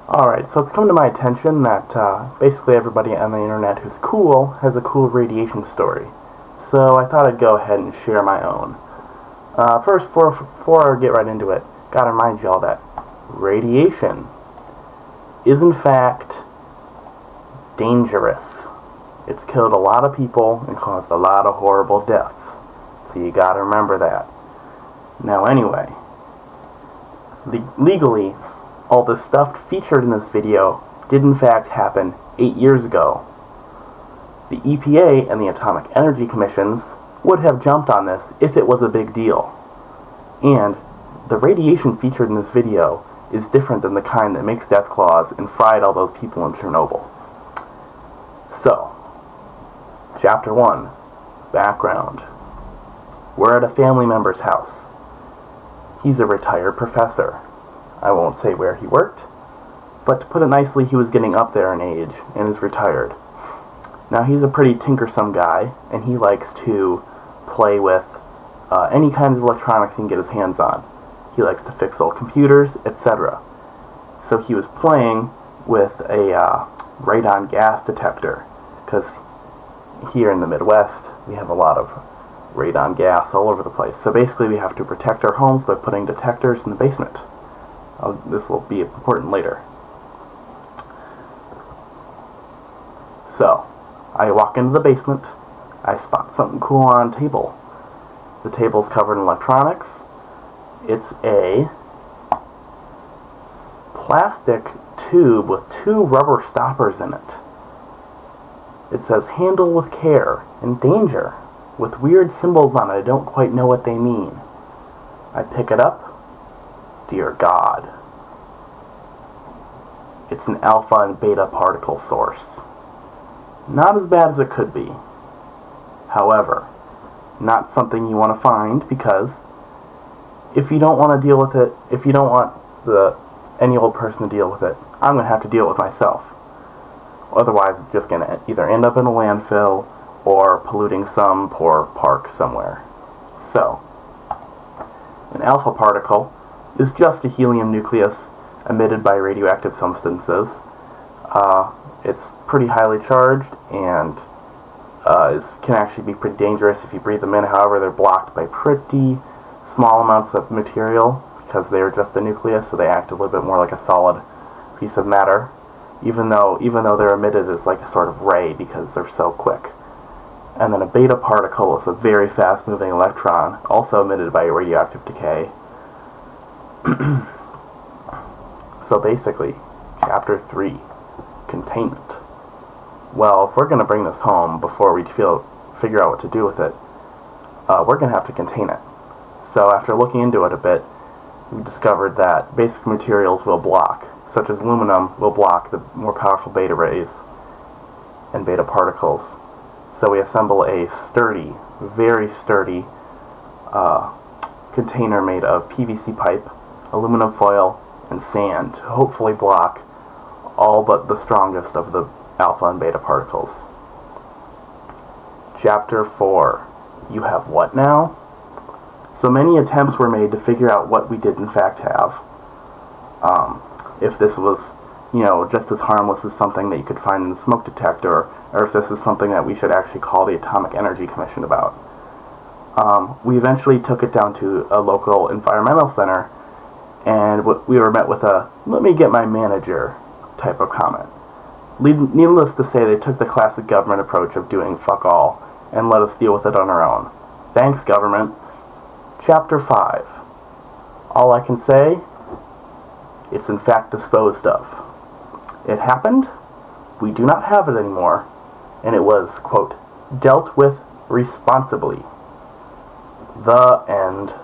Alright, so it's come to my attention that basically everybody on the internet who's cool has a cool radiation story. So I thought I'd go ahead and share my own. First, before I get right into it, gotta remind you all that radiation is in fact dangerous. It's killed a lot of people and caused a lot of horrible deaths. So you gotta remember that. Now anyway, legally, all the stuff featured in this video did in fact happen 8 years ago. The EPA and the Atomic Energy Commissions would have jumped on this if it was a big deal. And the radiation featured in this video is different than the kind that makes death claws and fried all those people in Chernobyl. So, Chapter 1, Background. We're at a family member's house. He's a retired professor. I won't say where he worked, but to put it nicely, he was getting up there in age and is retired. Now, he's a pretty tinkersome guy, and he likes to play with any kinds of electronics he can get his hands on. He likes to fix old computers, etc. So he was playing with a radon gas detector, because here in the Midwest, we have a lot of radon gas all over the place. So basically, we have to protect our homes by putting detectors in the basement. This will be important later. So, I walk into the basement. I spot something cool on a table. The table's covered in electronics. It's a plastic tube with 2 rubber stoppers in it. It says, "Handle with care," and "Danger," with weird symbols on it. I don't quite know what they mean. I pick it up. Dear God. It's an alpha and beta particle source. Not as bad as it could be. However, not something you want to find, because if you don't want to deal with it, if you don't want any old person to deal with it, I'm going to have to deal with myself. Otherwise, it's just going to either end up in a landfill or polluting some poor park somewhere. So, an alpha particle is just a helium nucleus emitted by radioactive substances. It's pretty highly charged and can actually be pretty dangerous if you breathe them in. However, they're blocked by pretty small amounts of material because they're just a nucleus, so they act a little bit more like a solid piece of matter, even though they're emitted as like a sort of ray because they're so quick. And then a beta particle is a very fast-moving electron, also emitted by radioactive decay. So basically, Chapter 3, Containment. Well, if we're going to bring this home before we figure out what to do with it, we're going to have to contain it. So after looking into it a bit, we discovered that basic materials will block, such as aluminum, will block the more powerful beta rays and beta particles. So we assemble a sturdy, very sturdy container made of PVC pipe, aluminum foil, and sand to hopefully block all but the strongest of the alpha and beta particles. Chapter 4. You have what now? So many attempts were made to figure out what we did in fact have. If this was, just as harmless as something that you could find in a smoke detector, or if this is something that we should actually call the Atomic Energy Commission about. We eventually took it down to a local environmental center, and we were met with a "let me get my manager" type of comment. Needless to say, they took the classic government approach of doing fuck all and let us deal with it on our own. Thanks, government. Chapter 5. All I can say, it's in fact disposed of. It happened, we do not have it anymore, and it was, quote, dealt with responsibly. The end.